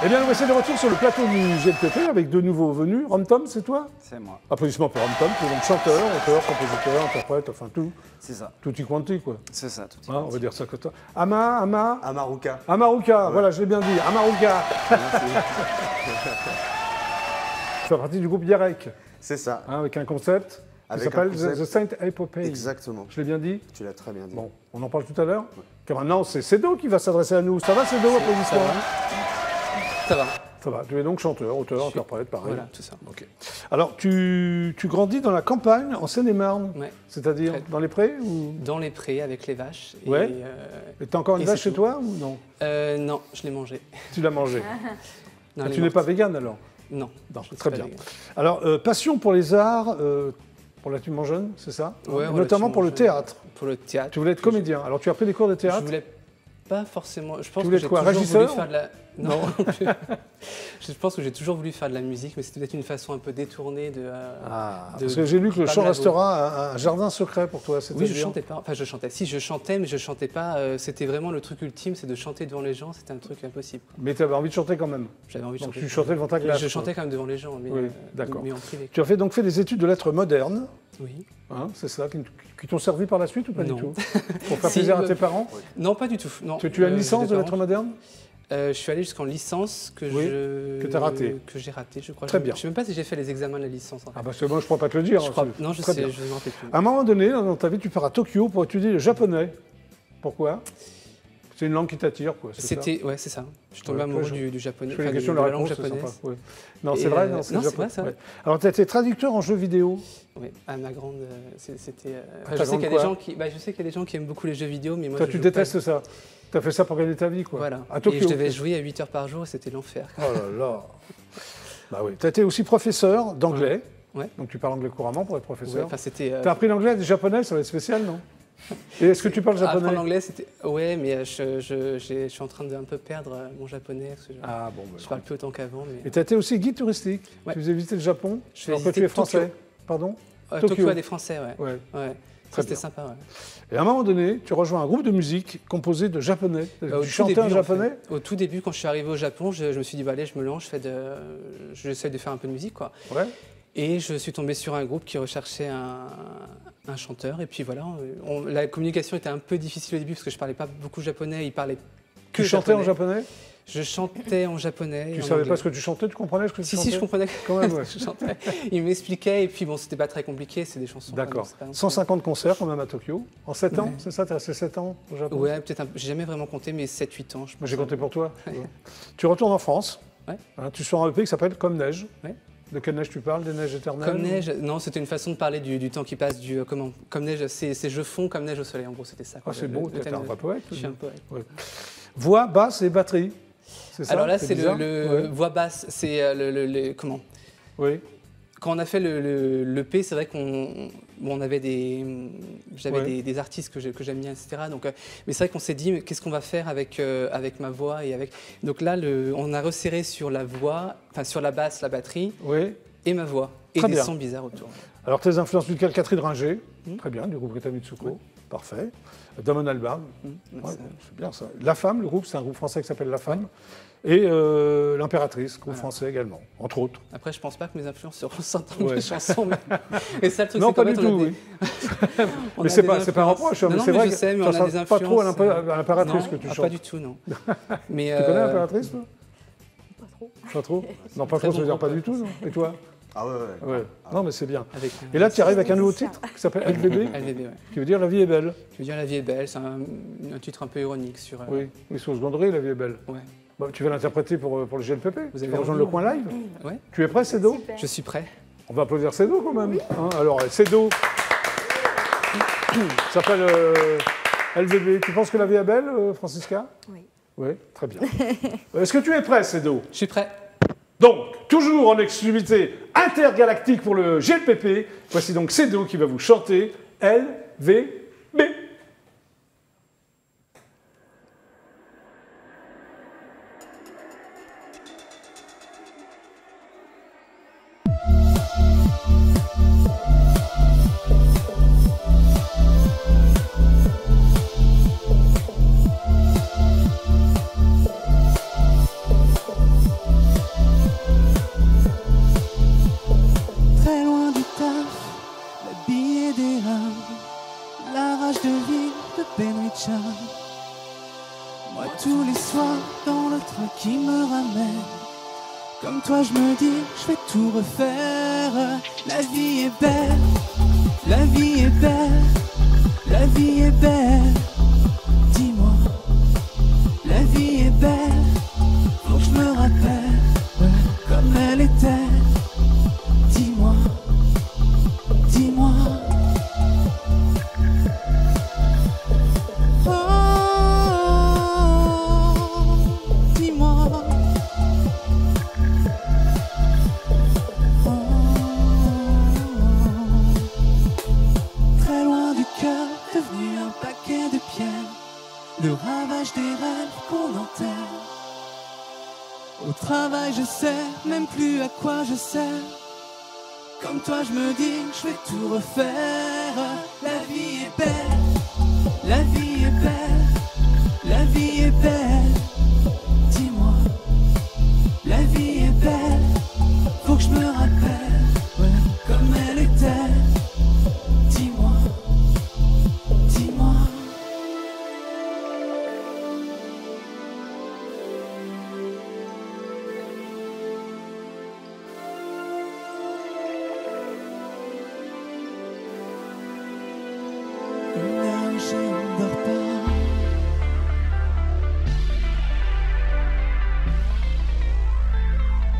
Eh bien, nous voici de retour sur le plateau du GLPP avec deux nouveaux venus. Rom Tom, c'est toi? C'est moi. Applaudissements pour Rom Tom, qui est donc chanteur, auteur, compositeur, interprète, enfin tout. C'est ça. Tutti quanti, quoi. C'est ça, tout Hein, on va dire ça comme ça. Amaruka. Amaruka, voilà, je l'ai bien dit. Amaruka. Tu fais partie du groupe Yarek, C'est ça. hein, avec un concept qui Avec s'appelle un concept. The Saint Epopee. Exactement. Je l'ai bien dit? Tu l'as très bien dit. Bon, on en parle tout à l'heure. Car maintenant, c'est Cédo qui va s'adresser à nous. Ça va, Cédo? Applaudissements. Ça va. Ça va. Tu es donc chanteur, auteur, interprète, pareil. Voilà, tout ça. Ok. Alors, tu grandis dans la campagne, en Seine-et-Marne, Ouais. c'est-à-dire Très. dans les prés ou... Dans les prés avec les vaches. Ouais. Et t'as encore une et vache c'est chez tout. toi ou non? Non, je l'ai mangé. Tu l'as mangée. Non, Ah, elle tu est n'es pas morte. végane alors? Non. Non, je ne suis très pas bien. végane. Alors, passion pour les arts, relativement jeune, c'est ça? Ouais, Et notamment pour le relativement théâtre. jeune. Pour le théâtre. Tu voulais être comédien. Alors, tu as pris des cours de Je théâtre? voulais pas forcément. Je pense voulais que j'ai être quoi, toujours régisseur voulu faire de la. Non. Je pense que j'ai toujours voulu faire de la musique, mais c'était peut-être une façon un peu détournée de. Parce que j'ai lu que le pas chant de la restera un jardin secret pour toi. Oui, je c'est-à-dire- chantais pas. Enfin, je chantais. Si, je chantais, mais je chantais pas. C'était vraiment le truc ultime, c'est de chanter devant les gens. C'était un truc impossible. Mais tu avais envie de chanter quand même. J'avais envie de Donc chanter. tu chantais devant ta classe. Je chantais quand même devant les gens, mais, Oui, d'accord. mais en privé. Tu as donc fait des études de lettres modernes, Oui. hein, c'est ça, qui t'ont servi par la suite ou pas Non. du tout? Pour faire Si, plaisir à le- tes parents? Non, pas du tout. Non. Tu as une licence j'ai de des lettres parents- modernes? Je suis allé jusqu'en licence que Oui, que t'as raté. Que j'ai raté, je crois. Très Je bien. ne sais même pas si j'ai fait les examens de la licence. En fait. Ah bah c'est bon, je ne pourrais pas te le dire. je hein, crois. c'est- Non, je très sais. bien. Je ne m'en rappelle plus. À un moment donné, dans ta vie, tu pars à Tokyo pour étudier le japonais. Pourquoi? C'est une langue qui t'attire, quoi. c'est ça C'était, ouais, c'est ça. Je suis tombé Ouais, amoureux je- du japonais, Je fais les enfin, questions de de la la langue réponse, c'est sympa. japonaise. Ouais. Non, Et, c'est vrai, non, c'est non, le c'est vrai, Japon. ça. Ouais. Alors, tu as été traducteur en jeux vidéo. Oui, à ma grande, c'était. ta je sais grande qu'il y a quoi des gens qui, je sais qu'il y a des gens qui aiment beaucoup les jeux vidéo, mais moi, Toi, je tu joue pas. détestes ça. Tu as fait ça pour gagner ta vie, quoi. Voilà. À Tokyo. Et je devais jouer à 8 heures par jour, et c'était l'enfer. Oh là là. Bah oui. Tu as été aussi professeur d'anglais. Ouais. Donc, tu parles anglais couramment pour être Ouais, professeur. enfin, c'était. Tu as appris l'anglais à des japonais, ça va être spécial, non? Et est-ce que tu parles japonais? Apprendre l'anglais, c'était. Ouais, mais je suis en train de un peu perdre mon japonais. Parce que Ah bon, bah, je parle plus autant qu'avant. Mais... Et tu as été aussi guide touristique. Ouais. Tu faisais visiter le Japon. Je fais Alors que visiter tu es français. Tokyo. Pardon? Tokyo à des Français, ouais. Ouais. Ouais. Très C'était bien. sympa, ouais. Et à un moment donné, tu rejoins un groupe de musique composé de japonais. Bah, au tu tout chantais début, en japonais? fait. Au tout début, quand je suis arrivé au Japon, je me suis dit, bah, allez, je me lance, j'essaie de faire un peu de musique, quoi. Ouais. Et je suis tombé sur un groupe qui recherchait un chanteur. Et puis voilà, la communication était un peu difficile au début parce que je parlais pas beaucoup japonais, ils parlaient que Tu chantais en japonais? Je chantais en japonais. Tu en savais anglais. pas ce que tu chantais? Tu comprenais ce que tu Si, chantais? si, je comprenais. Quand même, ouais. Je chantais. Il m'expliquait et puis bon, c'était pas très compliqué, c'est des chansons. D'accord. c'est pas non plus- 150 concerts quand même à Tokyo. En 7 ans, Ouais. c'est ça? Tu as resté 7 ans au Japon? Ouais, peut-être j'ai jamais vraiment compté, mais 7-8 ans, je Moi, pense. j'ai compté pour toi. Ouais. Tu retournes en France. Ouais. Hein, tu sors un EP qui s'appelle Comme Neige. Ouais. De quelle neige tu parles? Des neiges éternelles? Comme neige, non, c'était une façon de parler du temps qui passe, comment comme neige, c'est je fonds comme neige au soleil, en gros, c'était ça. Ah, quoi, c'est le- beau, le t'es thème un de- vrai poète. Je suis un poète. Voix, basse et batterie. C'est ça? Alors là, c'est bizarre le Ouais. voix basse, c'est comment Oui. Quand on a fait le P, c'est vrai on avait j'avais Ouais. des artistes que j'aime bien, etc. Donc, mais c'est vrai qu'on s'est dit, mais qu'est-ce qu'on va faire avec ma voix et avec. Donc là, on a resserré sur la voix, enfin sur la basse, la batterie Oui. et ma voix et Très des bien. sons bizarres autour. Alors, tes influences musicales, Catherine Ringer. Mm. Très bien, du groupe Rita Mitsuko. Ouais. Parfait. Damon Albarn. Ouais, c'est bien ça. La Femme, le groupe, c'est un groupe français qui s'appelle La Femme. Et L'Impératrice, groupe Voilà. français également, entre autres. Après, je pense pas que mes influences se ressentent dans Ouais. mes chansons. Mais ça, le truc, Non, c'est pas qu'en du fait, tout, on a oui. des- on Mais a c'est des pas un influences. reproche, Non, mais non, c'est mais vrai je que sais, mais tu on a ressembles des influences. pas trop à l'Impératrice Non, que tu chantes. pas du tout, non. Mais, Tu connais l'Impératrice, toi? Pas trop. Pas trop? Non, pas Très trop, ça veut bon dire pas groupe, du tout, non? Et toi? Ah ouais. Ouais. Non, mais c'est bien. avec Et là, tu arrives avec un nouveau musicien. titre qui s'appelle LVB, LVB, ouais. qui veut dire La vie est belle. Je veux dire, La vie est belle, c'est un titre un peu ironique sur. Oui, oui, sur seconderie, La vie est belle. Ouais. Bon, tu vas l'interpréter pour le GLPP. Vous Tu avez vas rejoindre envie, le coin live. Ouais. Tu es prêt, Cédo? Super. Je suis prêt. On va applaudir Cédo quand même. Hein, alors, Cédo s'appelle LVB. Tu penses que la vie est belle, Francisca? Oui. Oui, très bien. Est-ce que tu es prêt, Cédo? Je suis prêt. Donc, toujours en exclusivité intergalactique pour le GLPP, voici donc Cédo qui va vous chanter LVB. de Ben Richard. Moi tous les soirs dans le train qui me ramène, comme toi je me dis je vais tout refaire. La vie est belle, la vie est belle, la vie est belle. Dis-moi, la vie est belle, faut que je me rappelle comme elle était. Dis-moi, dis-moi. Oh, dis-moi. Oh, très loin du cœur, devenu un paquet de pierres, le ravage des rêves qu'on enterre. Au travail je sais même plus à quoi je sers. Comme toi je me dis je vais tout refaire. La vie est belle, la vie est belle, la vie est belle. Dis-moi, la vie est belle, faut que je me rappelle comme elle était. Dis-moi, dis-moi. Je ne dors pas.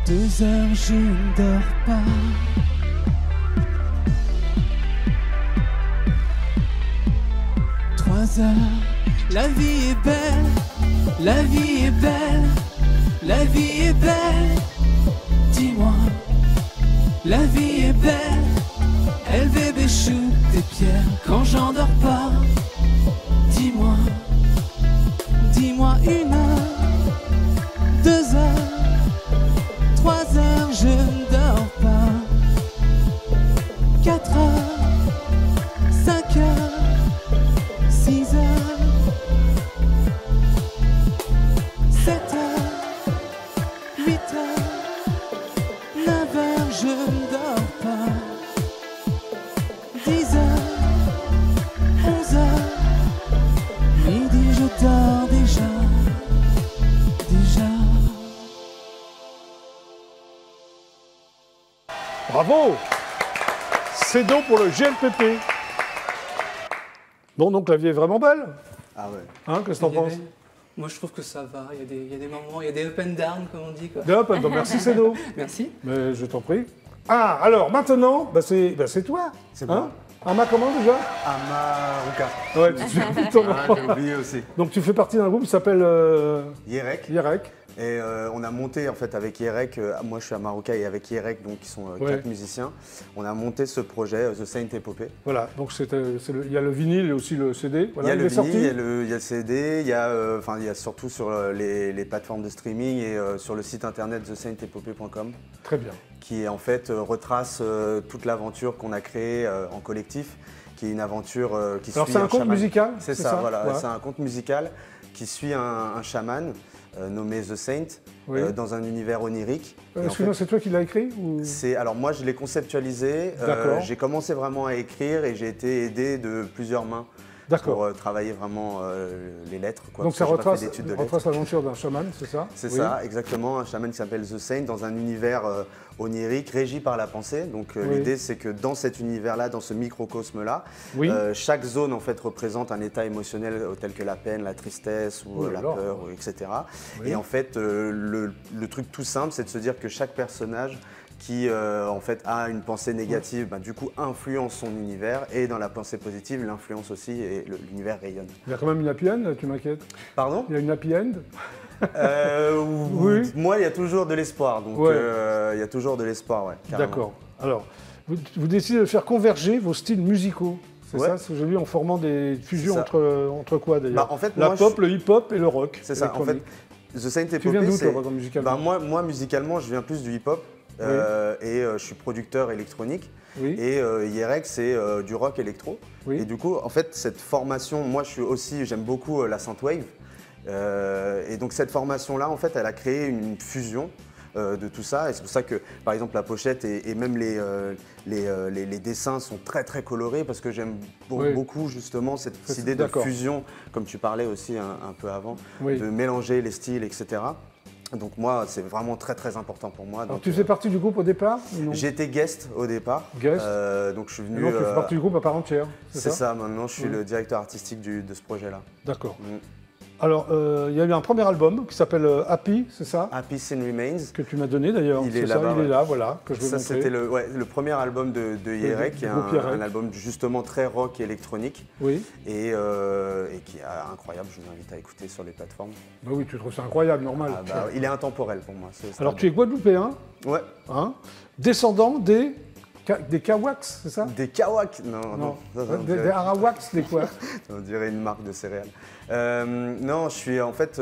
2 heures, je ne dors pas. 3 heures, la vie est belle, la vie est belle, la vie est belle. Dis-moi, la vie est belle. LVB shoot des pierres quand j'en dors pas. Dis-moi, dis-moi 1 heure, 2 heures, 3 heures, je ne dors pas. 4 heures, 5 heures, 6 heures, 7 heures, 8 heures, 9 heures, je ne dors pas. 10 heures, 11 heures, midi je dors déjà. Bravo! C'est donc pour le GLPP. Bon, donc la vie est vraiment belle. Ah ouais. Hein, qu'est-ce que t'en penses? Moi je trouve que ça va, il y a des moments, il y a des up and down comme on dit quoi. Des up and down. Merci Cédo. Merci. Mais je t'en prie. Ah, alors maintenant, c'est toi. C'est moi. Ama comment déjà? Amaruka. Ouais, tu fais ton nom. J'ai oublié aussi. Donc tu fais partie d'un groupe qui s'appelle Yerek. Yerek. Et on a monté en fait avec Yerek, moi je suis Amaruka et avec Yerek, donc qui sont 4 musiciens, on a monté ce projet The Saint Epopée. Voilà, donc il y a le vinyle et aussi le CD. Voilà, il y a le vinyle, sorti. il y a le CD, il y a surtout sur les plateformes de streaming et sur le site internet thesaintepopée.com. Très bien. Qui en fait retrace toute l'aventure qu'on a créée en collectif, qui est une aventure qui suit un chaman. Alors c'est un conte musical? C'est ça, voilà, c'est un conte musical qui suit un chaman nommé The Saint, dans un univers onirique. Excuse-moi, c'est toi qui l'as écrit ou... Alors moi je l'ai conceptualisé, j'ai commencé vraiment à écrire et j'ai été aidé de plusieurs mains pour travailler vraiment les lettres. Quoi, donc ça retrace l'aventure d'un chaman, c'est ça? C'est ça, exactement, un chaman qui s'appelle The Saint dans un univers onirique, régi par la pensée. Donc l'idée c'est que dans cet univers-là, dans ce microcosme-là, chaque zone en fait représente un état émotionnel tel que la peine, la tristesse ou la peur, etc. Et en fait le truc tout simple, c'est de se dire que chaque personnage qui en fait a une pensée négative, du coup influence son univers, et dans la pensée positive, l'influence aussi et l'univers rayonne. Il y a quand même une happy end, tu m'inquiètes? Pardon? Il y a une happy end? Oui. Moi, il y a toujours de l'espoir, donc il y a toujours de l'espoir, ouais. D'accord. Alors, vous décidez de faire converger vos styles musicaux, c'est ça? Ce que j'ai vu en formant des fusions entre quoi d'ailleurs? En fait, la pop, le hip-hop et le rock. C'est ça, en fait. The Saint Epopée, tu viens d'où toi, musicalement? Moi, musicalement, je viens plus du hip-hop. Et je suis producteur électronique. Et Yerek, c'est du rock électro. Et du coup, en fait, cette formation, moi, j'aime beaucoup la synthwave. Et donc, cette formation-là, en fait, elle a créé une fusion de tout ça. Et c'est pour ça que, par exemple, la pochette et même les dessins sont très très colorés parce que j'aime beaucoup justement cette idée de fusion, comme tu parlais aussi un peu avant, de mélanger les styles, etc. Donc moi, c'est vraiment très très important pour moi. Alors tu fais partie du groupe au départ? J'étais guest au départ. Guest. Donc je suis venu. Donc tu fais partie du groupe à part entière. C'est ça, maintenant je suis le directeur artistique de ce projet-là. D'accord. Alors, il y a eu un premier album qui s'appelle Happy, c'est ça? Happy Sin Remains. Que tu m'as donné d'ailleurs. Il est là, voilà, que je veux montrer. Ça, c'était le premier album de Yerek, qui est un album justement très rock et électronique. Oui. Et qui est incroyable, je vous invite à écouter sur les plateformes. Bah oui, tu trouves ça incroyable, normal. Il est intemporel pour moi. Alors, tu es guadeloupéen? Ouais. Hein? Descendant des Kawaks, c'est ça? Des Kawaks? Non. Des Arawaks, des quoi? On dirait une marque de céréales. Non, je suis en fait,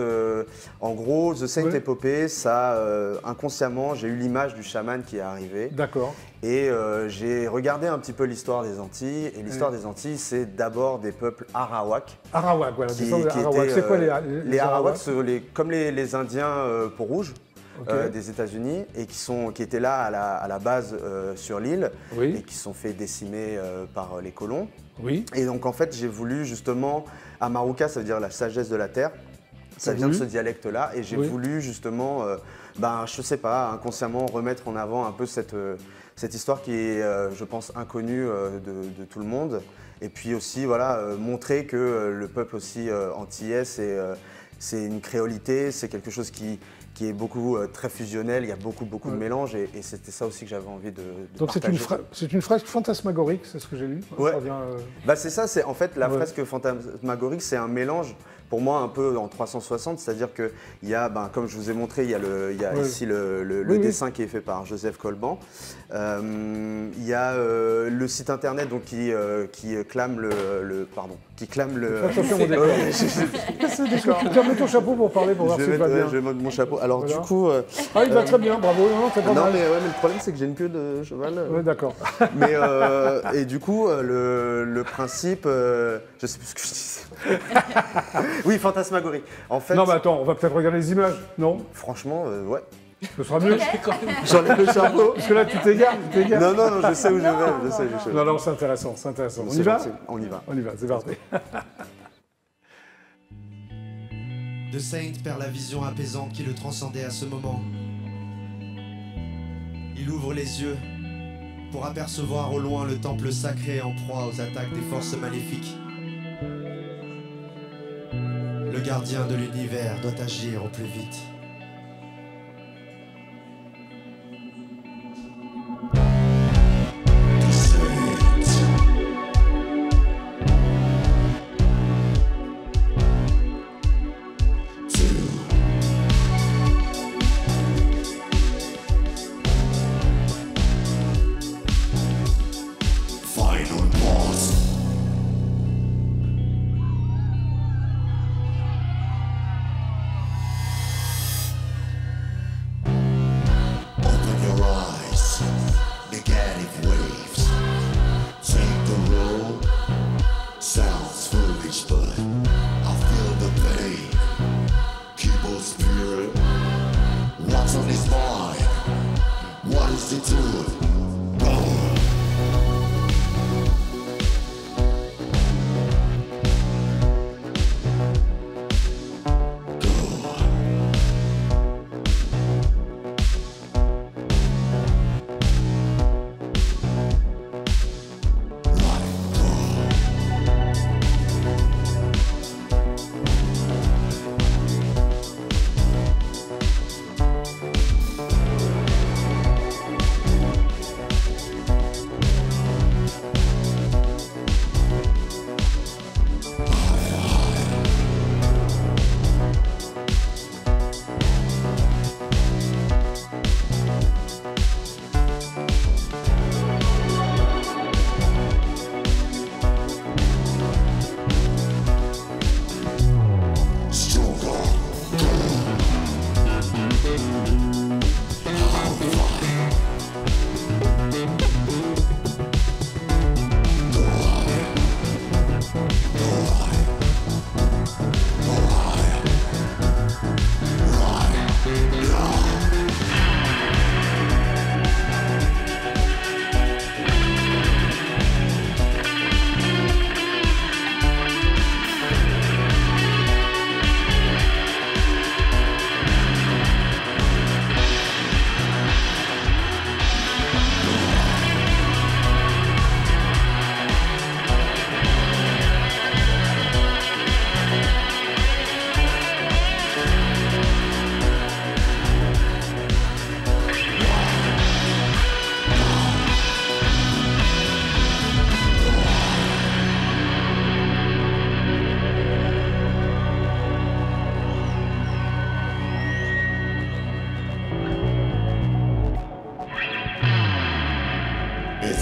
en gros, The Saint Epopée, ça, inconsciemment, j'ai eu l'image du chaman qui est arrivé. D'accord. Et j'ai regardé un petit peu l'histoire des Antilles. Et l'histoire des Antilles, c'est d'abord des peuples Arawaks. Arawaks, voilà. C'est quoi les Arawaks? Comme les Indiens peau-rouge. Des États-Unis et qui étaient là à la base sur l'île et qui sont fait décimer par les colons. Oui. Et donc en fait j'ai voulu justement, Amaruca ça veut dire la sagesse de la terre, ça vient de ce dialecte-là et j'ai voulu justement, je sais pas, inconsciemment remettre en avant un peu cette histoire qui est je pense inconnue de tout le monde et puis aussi montrer que le peuple aussi antillais c'est une créolité, c'est quelque chose qui est beaucoup très fusionnel, il y a beaucoup de mélanges et c'était ça aussi que j'avais envie de donc partager. C'est une fresque fantasmagorique, c'est ce que j'ai lu. C'est ça, c'est en fait la fresque fantasmagorique, c'est un mélange pour moi un peu en 360, c'est-à-dire qu'il y a, comme je vous ai montré, il y a ici le dessin qui est fait par Joseph Colban. Il y a le site internet donc, qui clame qui clame le... Attention, mon décor. Mets ton chapeau pour parler, pour voir si ça va bien. Je vais mettre mon chapeau. Alors du coup... il va très bien, bravo. Non, mais le problème c'est que j'ai une queue de cheval. Oui, d'accord. Mais et du coup, le principe... je sais plus ce que je disais. Oui, fantasmagorie. En fait... Non, mais attends, on va peut-être regarder les images, non? Franchement, ouais. Ce sera mieux. J'enlève le chapeau. Parce que là, tu t'égares. Non, je sais où je vais. Non, c'est intéressant, c'est intéressant. On y va? On y va. On y va, c'est parti. The Saint perd la vision apaisante qui le transcendait à ce moment. Il ouvre les yeux pour apercevoir au loin le temple sacré en proie aux attaques des forces maléfiques. Le gardien de l'univers doit agir au plus vite.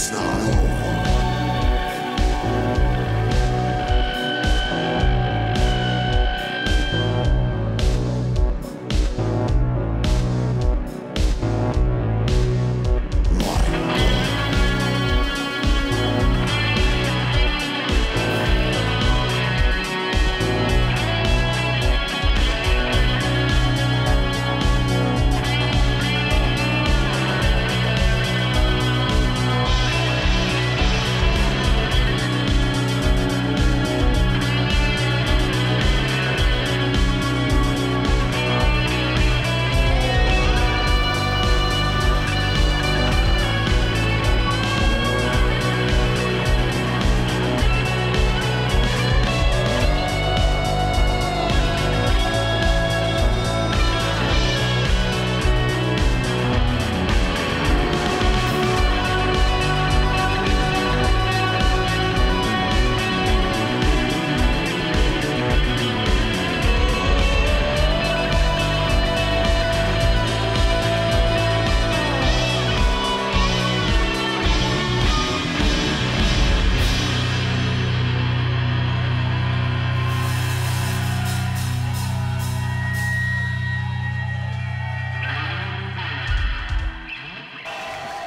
It's not over.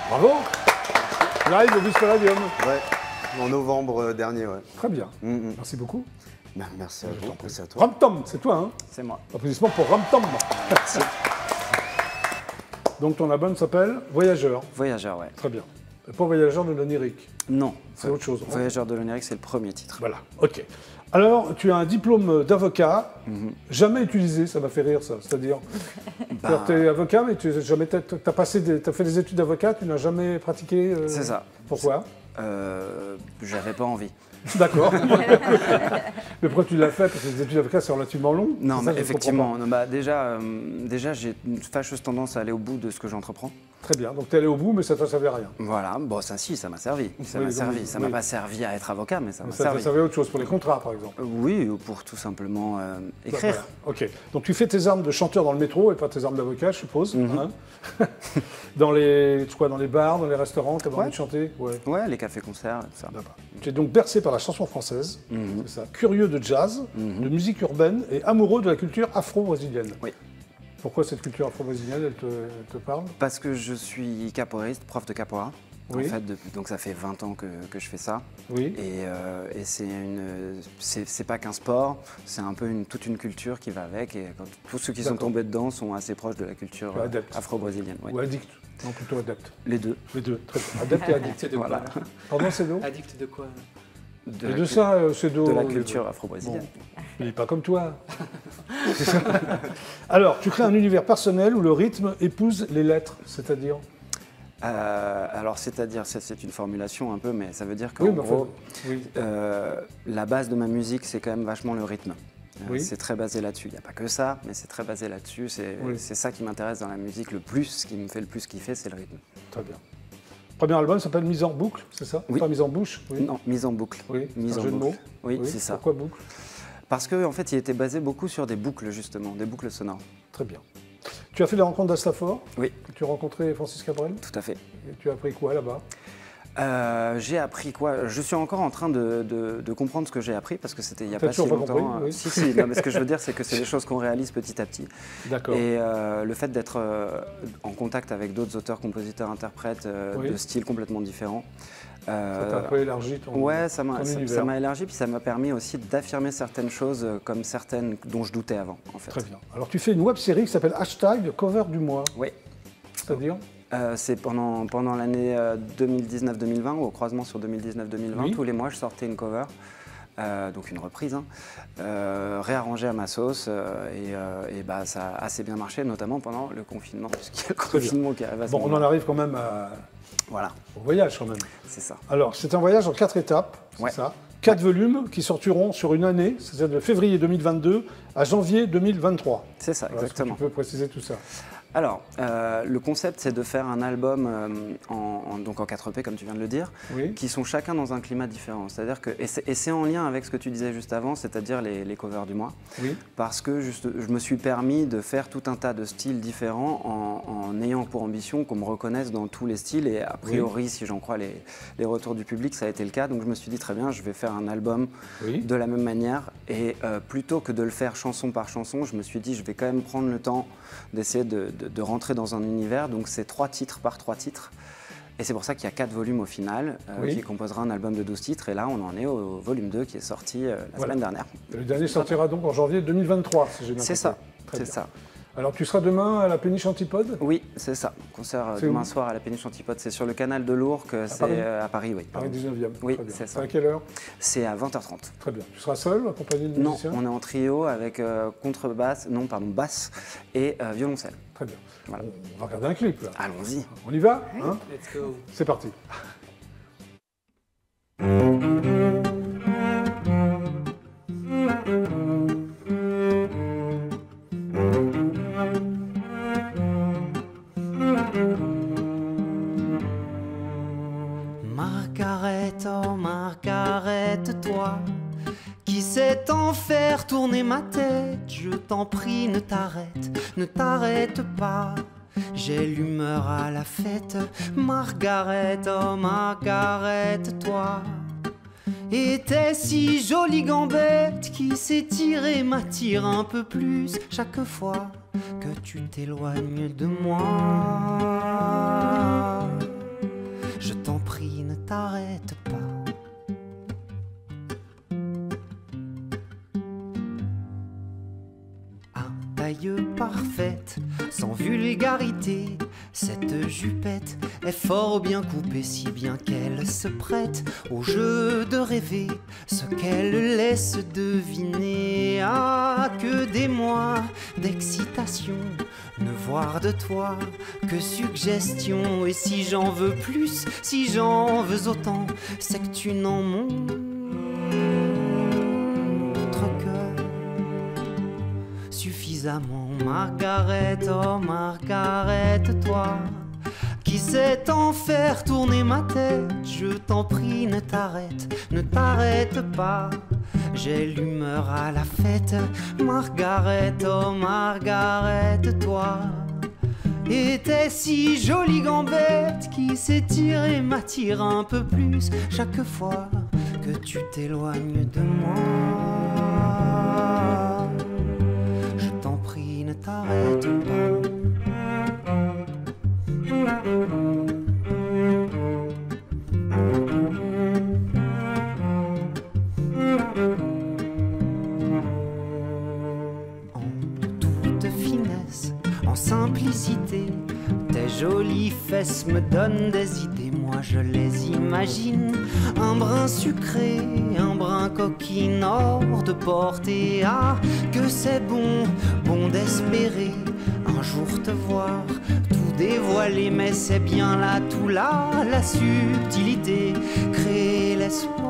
Bravo. Live au Bus Palladium. Ouais, en novembre dernier, ouais. Très bien. Merci beaucoup. Merci à vous, merci à toi. Ramtom, c'est toi, hein? C'est moi. Applaudissements pour Ramtom. Donc ton album s'appelle Voyageur. Voyageur, ouais. Très bien. Pas Voyageur de l'onirique. Non. C'est autre chose. Voyageur de l'onirique, c'est le premier titre. Voilà, ok. Alors, tu as un diplôme d'avocat, jamais utilisé, ça m'a fait rire ça. C'est-à-dire, tu es avocat, mais tu as fait des études d'avocat, tu n'as jamais pratiqué. C'est ça. Pourquoi? J'avais pas envie. D'accord. Mais pourquoi tu l'as fait? Parce que les études d'avocat, c'est relativement long. Non, mais ça, effectivement. Non, bah, déjà j'ai une fâcheuse tendance à aller au bout de ce que j'entreprends. Très bien. Donc tu es allé au bout, mais ça ne t'a servi à rien. Voilà. Bon, ça m'a servi. Ça Oui, m'a donc, servi. Ça m'a oui. pas servi à être avocat, mais ça m'a Ça servi. t'a servi à autre chose, pour les contrats, par exemple. Oui, ou pour tout simplement écrire. Voilà. Ok. Donc tu fais tes armes de chanteur dans le métro et pas tes armes d'avocat, je suppose. Hein dans les bars, dans les restaurants, tu as envie de chanter? Ouais, les cafés-concerts, tout ça. D'accord. Tu es donc bercé par la chanson française, c'est ça. Curieux de jazz, de musique urbaine et amoureux de la culture afro-brésilienne. Oui. Pourquoi cette culture afro-brésilienne, elle te parle? Parce que je suis capoeiriste, prof de capoeira. Oui. En fait, donc ça fait 20 ans que je fais ça. Oui. Et c'est pas qu'un sport, c'est un peu toute une culture qui va avec. Et quand tous ceux qui sont tombés dedans sont assez proches de la culture afro-brésilienne. Oui. Ou addict? Non, plutôt adepte. Les deux. Les deux, très bien. Adepte et addict. C'est de quoi Voilà. Pardon, c'est d'eau? Addict de quoi? De ça, c'est d'eau. De la culture afro-brésilienne. Mais pas comme toi. C'est ça. Alors, tu crées un univers personnel où le rythme épouse les lettres, c'est-à-dire? Alors, c'est-à-dire, c'est une formulation un peu, mais ça veut dire qu'en Oui, mais gros, oui. la base de ma musique, c'est quand même vachement le rythme. Oui. C'est très basé là-dessus. Il n'y a pas que ça, mais c'est très basé là-dessus. C'est ça qui m'intéresse dans la musique le plus. Ce qui me fait le plus kiffer, c'est le rythme. Très bien. Premier album s'appelle Mise en boucle, c'est ça? Oui. Pas Mise en bouche? Oui. Non, mise en boucle. Oui, Mise un en jeu de boucle. mots. Oui, c'est ça. Pourquoi boucle? Parce qu'en fait, il était basé beaucoup sur des boucles, justement, des boucles sonores. Très bien. Tu as fait les rencontres d'Astafor? Oui. Tu as rencontré Francis Cabrel? Tout à fait. Et tu as appris quoi là-bas? J'ai appris quoi? Je suis encore en train de comprendre ce que j'ai appris parce que c'était il n'y a T'as pas si toujours pas longtemps. compris, oui. Si, non, mais ce que je veux dire, c'est que c'est des choses qu'on réalise petit à petit. D'accord. Et le fait d'être en contact avec d'autres auteurs, compositeurs, interprètes Oui. de styles complètement différents. Ça t'a un peu élargi ton Ouais, ça univers. m'a élargi, puis ça m'a permis aussi d'affirmer certaines choses comme certaines dont je doutais avant, en fait. Très bien. Alors tu fais une web-série qui s'appelle Hashtag Cover du mois. Oui. C'est-à-dire? C'est pendant l'année 2019-2020, ou au croisement sur 2019-2020, Oui. tous les mois je sortais une cover, donc une reprise, réarrangée à ma sauce, et bah, ça a assez bien marché, notamment pendant le confinement, puisqu'il y a le confinement qui arrive à ce Bon, on en moment-là. arrive quand même Voilà, au voyage quand même. c'est ça. Alors, c'est un voyage en 4 étapes, Ouais. c'est ça? 4 volumes qui sortiront sur une année, c'est-à-dire de février 2022 à janvier 2023. C'est ça, Alors, est-ce que exactement. tu peux préciser tout ça? Alors, le concept, c'est de faire un album donc en 4 EP, comme tu viens de le dire, qui sont chacun dans un climat différent. C'est-à-dire que, et c'est en lien avec ce que tu disais juste avant, c'est-à-dire les covers du mois. Parce que je me suis permis de faire tout un tas de styles différents en ayant pour ambition qu'on me reconnaisse dans tous les styles. Et a priori, si j'en crois les retours du public, ça a été le cas. Donc je me suis dit, très bien, je vais faire un album de la même manière. Et plutôt que de le faire chanson par chanson, je me suis dit, je vais quand même prendre le temps d'essayer de rentrer dans un univers. Donc c'est 3 titres par 3 titres. Et c'est pour ça qu'il y a 4 volumes au final, qui composera un album de 12 titres. Et là, on en est au volume 2 qui est sorti la semaine dernière. Et le dernier sortira donc en janvier 2023, si j'ai bien compris. C'est ça, c'est ça. Alors tu seras demain à la Péniche Antipode? Oui, c'est ça. Concert demain soir à la Péniche Antipode. C'est sur le canal de l'Ourcq, c'est à Paris, oui. Paris 19e. Oui, c'est ça. À quelle heure? C'est à 20h30. Très bien. Tu seras seul, accompagné de musiciens? Non, on est en trio avec basse et violoncelle. Très bien. Voilà. On va regarder un clip là. Allons-y. On y va, hein? Let's go. C'est parti. Margaret, oh Margaret, toi qui sais tant faire tourner ma tête, je t'en prie, ne t'arrête pas. J'ai l'humeur à la fête, Margaret, oh Margaret, toi. Et t'es si jolie gambette qui s'étire et m'attire un peu plus chaque fois que tu t'éloignes de moi. Je t'en prie, ne t'arrête pas. Taille parfaite, sans vulgarité, cette jupette est fort bien coupée, si bien qu'elle se prête au jeu de rêver ce qu'elle laisse deviner. Ah, que des mois d'excitation, ne voir de toi que suggestion. Et si j'en veux plus, si j'en veux autant, c'est que tu n'en montres que suffisamment. Margaret, oh Margaret, toi qui sais tant faire tourner ma tête, je t'en prie, ne t'arrête pas. J'ai l'humeur à la fête, Margaret, oh Margaret, toi. Et t'es si jolie gambette qui s'étire et m'attire un peu plus chaque fois que tu t'éloignes de moi. Je t'en prie, ne t'arrête pas. Simplicité, tes jolies fesses me donnent des idées, moi je les imagine. Un brin sucré, un brin coquine, hors de portée. Ah, que c'est bon, bon d'espérer un jour te voir tout dévoiler. Mais c'est bien là, tout là, la subtilité, créer l'espoir.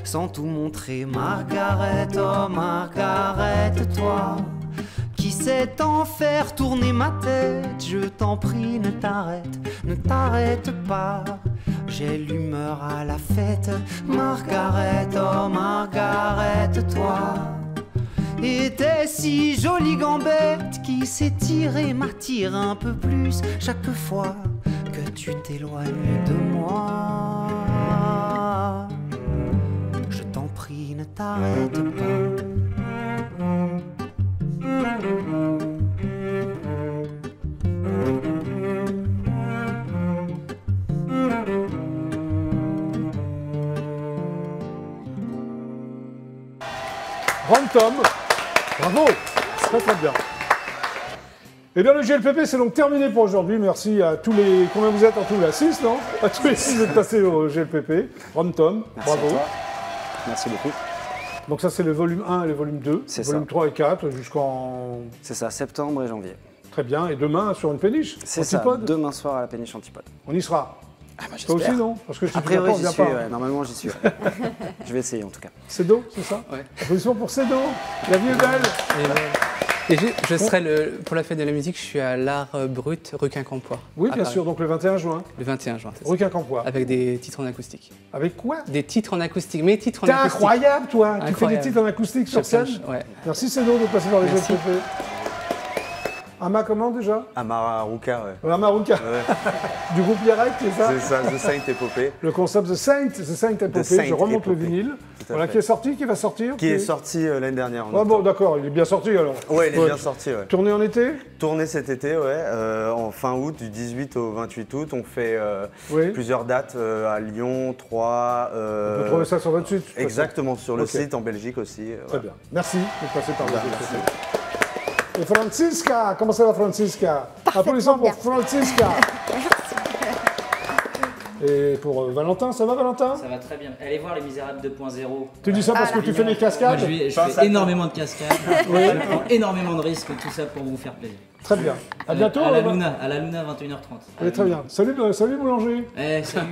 Sans tout montrer, Margaret, oh Margaret, toi qui sais tant faire tourner ma tête, je t'en prie, ne t'arrête pas. J'ai l'humeur à la fête, Margaret, oh Margaret, toi. Et t'es si jolie gambette qui s'étire et m'attire un peu plus chaque fois que tu t'éloignes de moi. Ne t'arrête pas. Tom, bravo, très très bien. Et bien le GLPP c'est donc terminé pour aujourd'hui. Merci à tous les... Combien vous êtes en tout là? 6, non? À tous les 6 d'être passés au GLPP. Tom, bravo. Merci beaucoup. Donc ça c'est le volume 1 et le volume 2. C'est volume ça. 3 et 4 jusqu'en... C'est ça, septembre et janvier. Très bien. Et demain sur une péniche? C'est ça, demain soir à la péniche Antipode. On y sera. Ah bah, toi aussi, non? Parce que a priori, j'y suis, normalement, j'y suis. Ouais. Je vais essayer, en tout cas. Cédo, c'est ça? Ouais. Applaudissements pour Cédo. La vie est belle. Et je serai pour la fête de la musique, je suis à l'Art Brut, rue Quincampoix. Oui, bien sûr, donc le 21 juin. Le 21 juin, c'est ça. Rue Quincampoix. Avec des titres en acoustique. Avec quoi? Des titres en acoustique, mes titres en T'es acoustique. incroyable, toi. Incroyable. Tu fais des titres en acoustique sur scène. Ouais. Merci Cédo de passer dans les Merci. GPP. Ama comment déjà? Amaruka, ouais. Amaruka. Ouais. Du groupe Yarek, c'est ça? C'est ça, The Saint Epopée. Le concept The Saint Epopée, Saint je remonte le Epopée. vinyle. Voilà, qui est sorti, qui va sortir. Qui est sorti l'année dernière. Ah bon, d'accord, il est bien sorti alors. Ouais, il est bien sorti, ouais. Tournée en été? Tournée cet été, ouais, en fin août, du 18 au 28 août. On fait plusieurs dates à Lyon, Troyes. On peut trouver ça sur votre site? Exactement, sur le site, en Belgique aussi. Très bien. Merci de passer par là. Et Francisca, comment ça va Francisca? Applaudissements pour Francisca. Et pour Valentin, ça va Valentin? Ça va très bien. Allez voir Les Misérables 2.0. Tu dis ça parce que tu fais des cascades? Moi, je fais énormément de cascades. Je prends énormément de risques, tout ça pour vous faire plaisir. Très bien. À bientôt. À la Luna, 21h30. Oui, très bien. Salut Boulanger. Salut.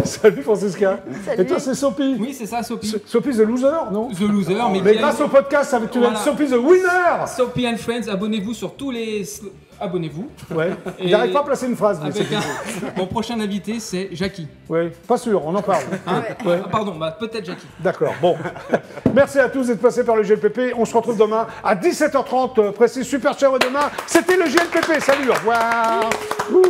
Salut Francisca. Salut. Et toi, c'est Sophie? Oui, c'est ça, Sophie. Sophie the Loser, non? The Loser, mais Mais grâce au podcast, tu vas être Sophie the Winner. Sophie and Friends, abonnez-vous sur tous les... Abonnez-vous. Ouais. Et- J'arrive pas à placer une phrase. Mais Avec Mon prochain invité, c'est Jackie. Oui, pas sûr, on en parle. Hein Ouais. Ah, pardon, peut-être Jackie. D'accord, bon. Merci à tous d'être passés par le GLPP. On se retrouve demain à 17h30 précis. Super ciao à demain. C'était le GLPP. Salut, au revoir. Ouh.